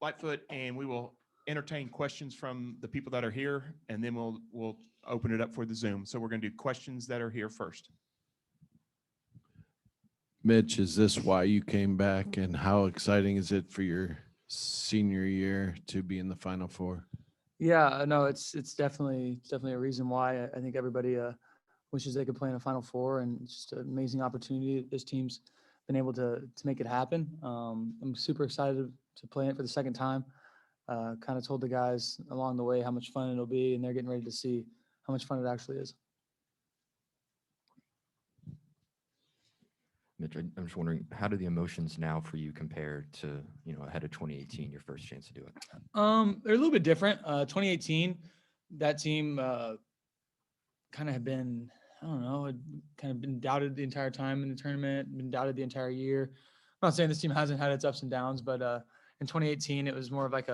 Lightfoot, and we will entertain questions from the people that are here, and then we'll open it up for the Zoom. So we're going to do questions that are here first. Mitch, is this why you came back, and how exciting is it for your senior year to be in the Final Four? Yeah, no, it's definitely a reason why I think everybody wishes they could play in a Final Four, and it's just an amazing opportunity. This team's been able to make it happen. I'm super excited to play it for the second time. Kind of told the guys along the way how much fun it'll be, and they're getting ready to see how much fun it actually is. Mitch, I'm just wondering, how do the emotions now for you compare to, ahead of 2018, your first chance to do it? They're a little bit different. 2018, that team kind of had been, I don't know, had kind of been doubted the entire time in the tournament, been doubted the entire year. I'm not saying this team hasn't had its ups and downs, but in 2018, it was more of like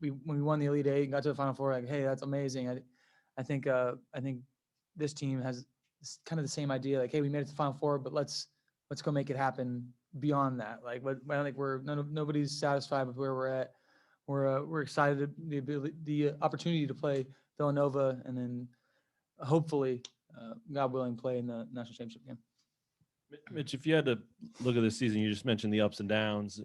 when we won the Elite Eight and got to the Final Four, like, hey, that's amazing. I think this team has kind of the same idea, like, hey, we made it to the Final Four, but let's go make it happen beyond that. Like, I don't think nobody's satisfied with where we're at. We're excited the opportunity to play Villanova, and then hopefully, God willing, play in the national championship game. Mitch, if you had to look at this season, you just mentioned the ups and downs.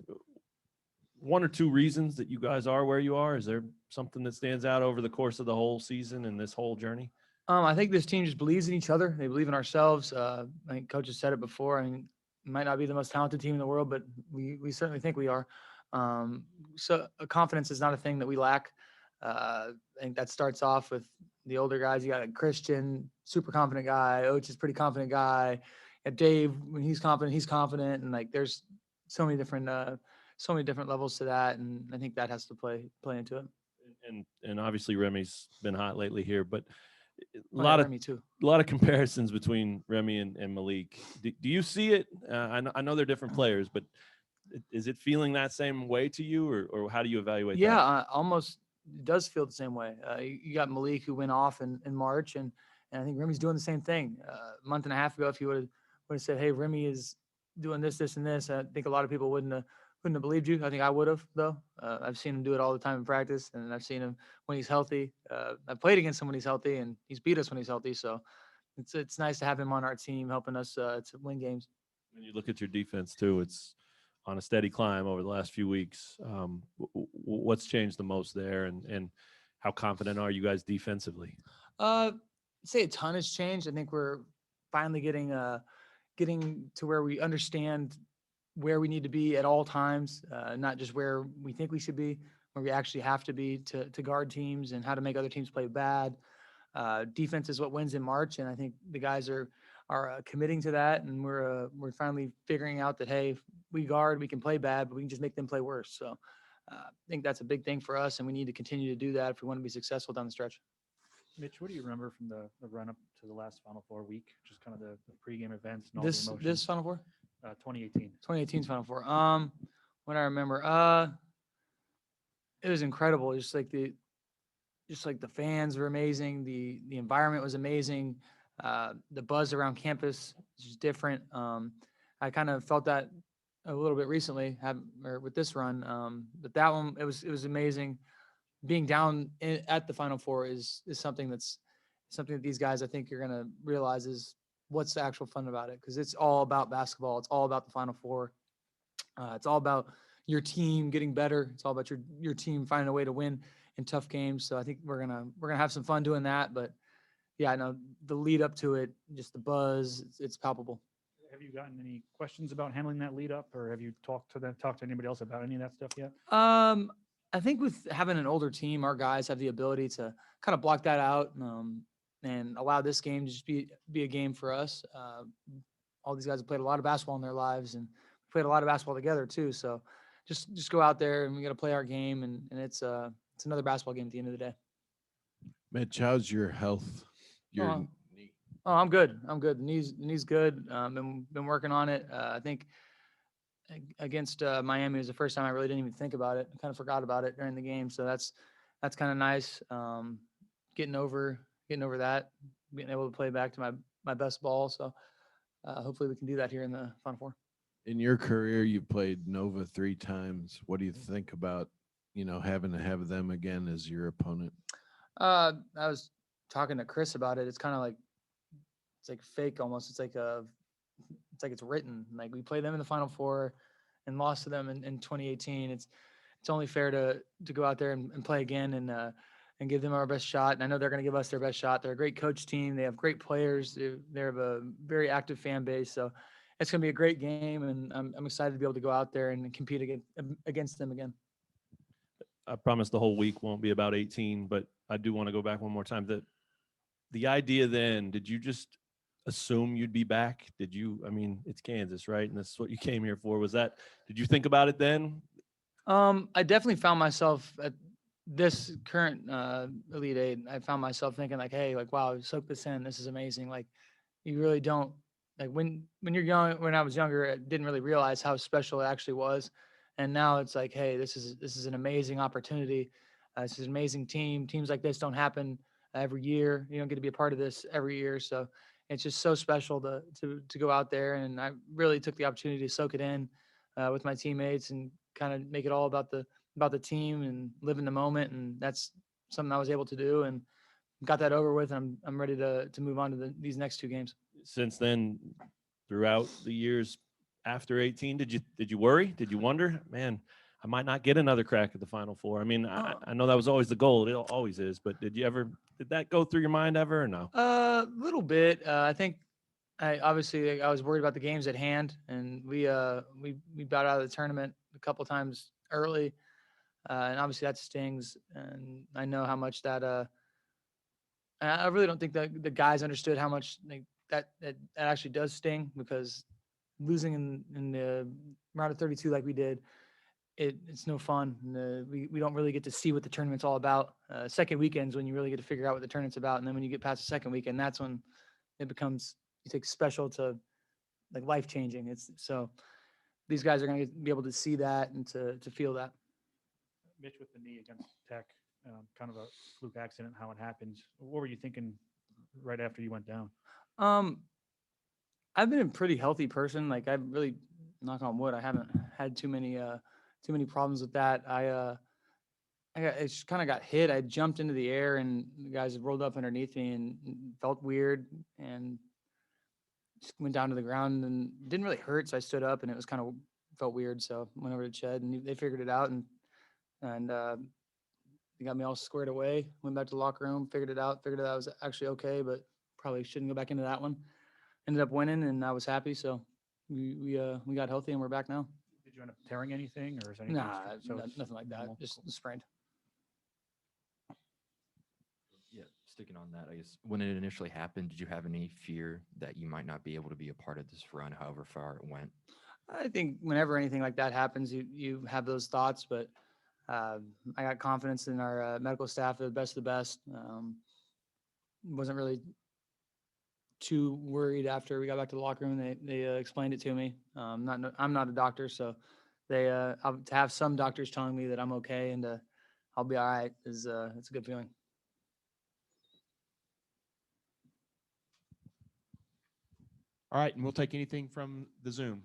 One or two reasons that you guys are where you are? Is there something that stands out over the course of the whole season and this whole journey? I think this team just believes in each other. They believe in ourselves. I think Coach has said it before. I mean, we might not be the most talented team in the world, but we certainly think we are. So confidence is not a thing that we lack. I think that starts off with the older guys. You got a Christian, super confident guy. Oach is pretty confident guy. And Dave, when he's confident. And like, there's so many different levels to that. And I think that has to play into it. And obviously Remy's been hot lately here, but a Remy too. lot of comparisons between Remy and Malik. Do you see it? I know they're different players, but is it feeling that same way to you, or how do you evaluate that? Yeah, almost it does feel the same way. You got Malik, who went off in March, and I think Remy's doing the same thing. A month and a half ago, if you would have said, hey, Remy is doing this, and this, I think a lot of people wouldn't have believed you. I think I would have, though. I've seen him do it all the time in practice, and I've seen him when he's healthy. I've played against him when he's healthy, and he's beat us when he's healthy. So it's nice to have him on our team, helping us to win games. When you look at your defense too, it's on a steady climb over the last few weeks. What's changed the most there, and how confident are you guys defensively? I'd say a ton has changed. I think we're finally getting to where we understand where we need to be at all times, not just where we think we should be, where we actually have to be to guard teams, and how to make other teams play bad. Defense is what wins in March, and I think the guys are committing to that, and we're finally figuring out that, hey, if we guard, we can play bad, but we can just make them play worse. So I think that's a big thing for us, and we need to continue to do that if we want to be successful down the stretch. Mitch, what do you remember from the run up to the last Final Four week? Just kind of the pregame events and all the emotions. This Final Four? 2018. 2018's Final Four. What I remember, it was incredible. Just like the fans were amazing. The environment was amazing. The buzz around campus is just different. I kind of felt that a little bit recently with this run. But that one, it was amazing. Being down at the Final Four is something that these guys, I think, you're going to realize is what's the actual fun about it, because it's all about basketball. It's all about the Final Four. It's all about your team getting better. It's all about your team finding a way to win in tough games. So I think we're gonna have some fun doing that. But yeah, I know the lead up to it, just the buzz, it's palpable. Have you gotten any questions about handling that lead up, or have you talked to anybody else about any of that stuff yet? I think with having an older team, our guys have the ability to kind of block that out, and allow this game to just be a game for us. All these guys have played a lot of basketball in their lives, and played a lot of basketball together too. So just go out there, and we got to play our game, and it's another basketball game at the end of the day. Mitch, how's your health? Your knee? Oh, I'm good. The knee's good. Been working on it. I think against Miami was the first time I really didn't even think about it. I kind of forgot about it during the game. So that's kind of nice. Getting over that, being able to play back to my best ball. So hopefully we can do that here in the Final Four. In your career, you played Nova 3 times. What do you think about having to have them again as your opponent? I was talking to Chris about it. It's kind of like, it's like fake almost. It's like it's written. Like we played them in the Final Four and lost to them in 2018. It's only fair to go out there and play again and give them our best shot. And I know they're going to give us their best shot. They're a great coach team. They have great players. They have a very active fan base. So it's going to be a great game, and I'm excited to be able to go out there and compete against them again. I promise the whole week won't be about 18, but I do want to go back one more time. The idea then, did you just assume you'd be back? I mean, it's Kansas, right? And this is what you came here for. Did you think about it then? I definitely found myself at this current Elite Eight. I found myself thinking like, hey, like, wow, soak this in. This is amazing. Like, you really don't, like when you're young, when I was younger, I didn't really realize how special it actually was. And now it's like, hey, this is an amazing opportunity. This is an amazing team. Teams like this don't happen every year. You don't get to be a part of this every year. So it's just so special to go out there. And I really took the opportunity to soak it in with my teammates and kind of make it all about the team and live in the moment. And that's something I was able to do and got that over with. And I'm ready to move on to these next two games. Since then, throughout the years after 18, did you worry? Did you wonder, man, I might not get another crack at the Final Four? I mean, I know that was always the goal. It always is. But did that go through your mind ever or no? A little bit. I think I was worried about the games at hand, and we bowed out of the tournament a couple times early, and obviously that stings. And I know how much that. I really don't think that the guys understood how much that actually does sting, because losing in the round of 32 like we did, it's no fun. We don't really get to see what the tournament's all about. Second weekend's when you really get to figure out what the tournament's about, and then when you get past the second weekend, that's when it becomes special to like life changing. It's so these guys are going to be able to see that and to feel that. Mitch, with the knee against Tech, kind of a fluke accident, how it happened. What were you thinking right after you went down? I've been a pretty healthy person. Like, I really, knock on wood, I haven't had too many problems with that. I just kind of got hit. I jumped into the air and the guys rolled up underneath me and felt weird and just went down to the ground and didn't really hurt. So I stood up and it was kind of felt weird. So went over to Ched and they figured it out and they got me all squared away. Went back to the locker room, figured it I was actually okay, but probably shouldn't go back into that one. Ended up winning and I was happy. So we got healthy and we're back now. Did you end up tearing anything, or is anything? Nah, so it's nothing like that. normal? Just sprained. Yeah, sticking on that, I guess when it initially happened, did you have any fear that you might not be able to be a part of this run, however far it went? I think whenever anything like that happens, you have those thoughts, but I got confidence in our medical staff, the best of the best. Wasn't really too worried after we got back to the locker room. They explained it to me. I'm not a doctor, so to have some doctors telling me that I'm okay and I'll be all right it's a good feeling. All right, and we'll take anything from the Zoom.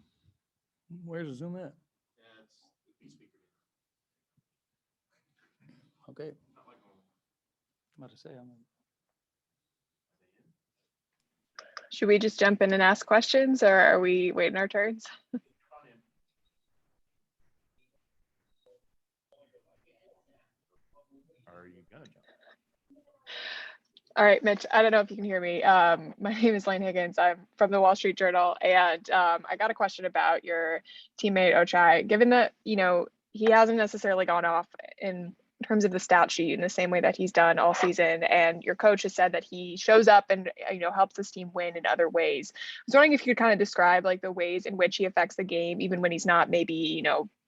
Where's the Zoom at? Okay. I'm about to say, Should we just jump in and ask questions, or are we waiting our turns? Are you gonna jump? All right, Mitch, I don't know if you can hear me. My name is Lane Higgins. I'm from the Wall Street Journal, and I got a question about your teammate Ochai. Given that, he hasn't necessarily gone off in terms of the stat sheet in the same way that he's done all season, and your coach has said that he shows up and helps his team win in other ways. I was wondering if you could kind of describe like the ways in which he affects the game, even when he's not maybe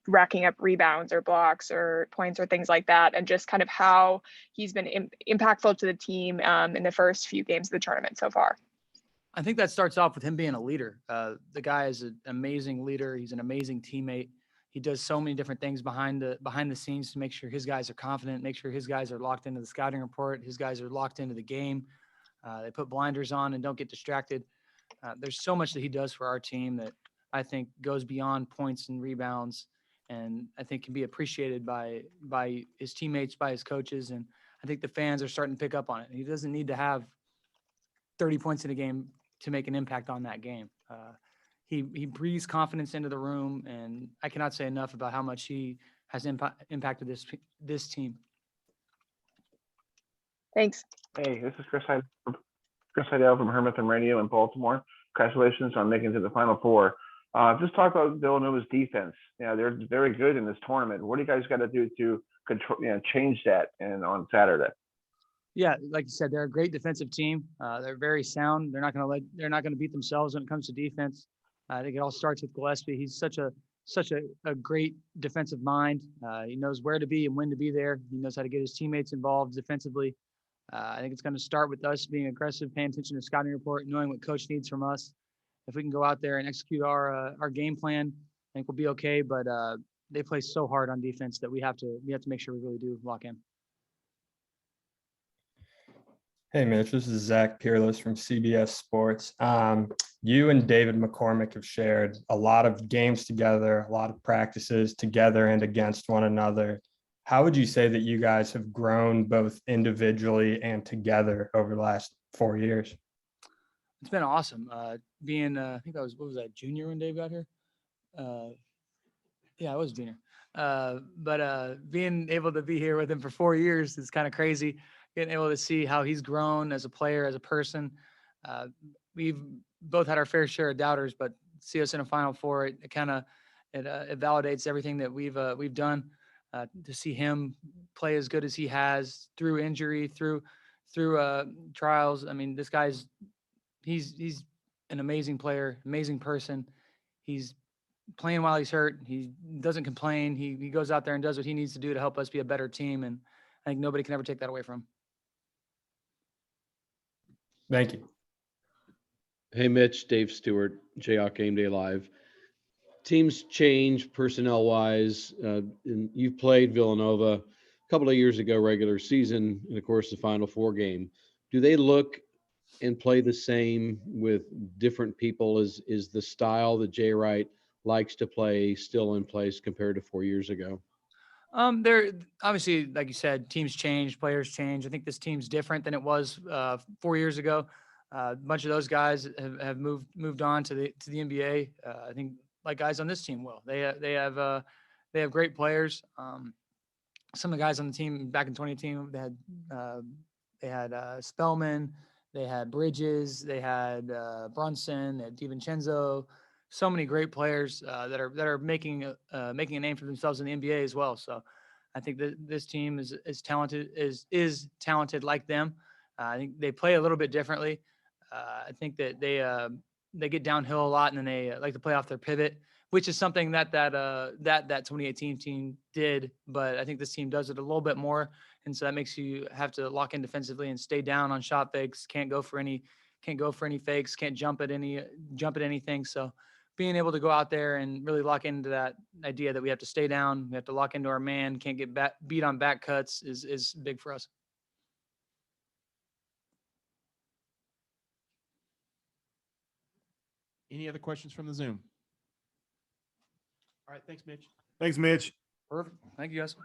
racking up rebounds or blocks or points or things like that, and just kind of how he's been impactful to the team in the first few games of the tournament so far. I think that starts off with him being a leader. The guy is an amazing leader. He's an amazing teammate. He does so many different things behind the scenes to make sure his guys are confident, make sure his guys are locked into the scouting report, his guys are locked into the game. They put blinders on and don't get distracted. There's so much that he does for our team that I think goes beyond points and rebounds and I think can be appreciated by his teammates, by his coaches, and I think the fans are starting to pick up on it. He doesn't need to have 30 points in a game to make an impact on that game. He breathes confidence into the room, and I cannot say enough about how much he has impacted this team. Thanks. Hey, this is Chris Heidel from Hermanton Radio in Baltimore. Congratulations on making it to the Final Four. Just talk about Villanova's defense. They're very good in this tournament. What do you guys got to do to control, change that and on Saturday? Yeah, like you said, they're a great defensive team. They're very sound. They're not going to beat themselves when it comes to defense. I think it all starts with Gillespie. He's such a great defensive mind. He knows where to be and when to be there. He knows how to get his teammates involved defensively. I think it's going to start with us being aggressive, paying attention to scouting report, knowing what coach needs from us. If we can go out there and execute our game plan, I think we'll be okay. But they play so hard on defense that we have to make sure we really do lock in. Hey, Mitch, this is Zach Peerless from CBS Sports. You and David McCormick have shared a lot of games together, a lot of practices together and against one another. How would you say that you guys have grown both individually and together over the last 4 years? It's been awesome. Being, I think I was, what was that, junior when Dave got here? Yeah, I was junior. But being able to be here with him for 4 years is kind of crazy. Getting able to see how he's grown as a player, as a person. We've both had our fair share of doubters, but see us in a Final Four, it validates everything that we've done. To see him play as good as he has through injury, through trials. I mean, this guy's he's an amazing player, amazing person. He's playing while he's hurt. He doesn't complain. He goes out there and does what he needs to do to help us be a better team, and I think nobody can ever take that away from him. Thank you. Hey, Mitch, Dave Stewart, Jayhawk Game Day Live. Teams change personnel-wise. And you've played Villanova a couple of years ago, regular season, and of course the Final Four game. Do they look and play the same with different people? Is the style that Jay Wright likes to play still in place compared to 4 years ago? They're obviously, like you said, teams change, players change. I think this team's different than it was 4 years ago. A bunch of those guys have moved on to the NBA. I think like guys on this team will. They have great players. Some of the guys on the team back in 2018, they had Spellman, they had Bridges, they had Brunson, they had DiVincenzo. So many great players that are making a name for themselves in the NBA as well. So I think that this team is talented like them. I think they play a little bit differently. I think that they get downhill a lot and then they like to play off their pivot, which is something that 2018 team did. But I think this team does it a little bit more, and so that makes you have to lock in defensively and stay down on shot fakes. Can't go for any fakes. Can't jump at anything. So being able to go out there and really lock into that idea that we have to stay down, we have to lock into our man, can't get beat on back cuts is big for us. Any other questions from the Zoom? All right, thanks, Mitch. Thanks, Mitch. Perfect. Thank you, guys.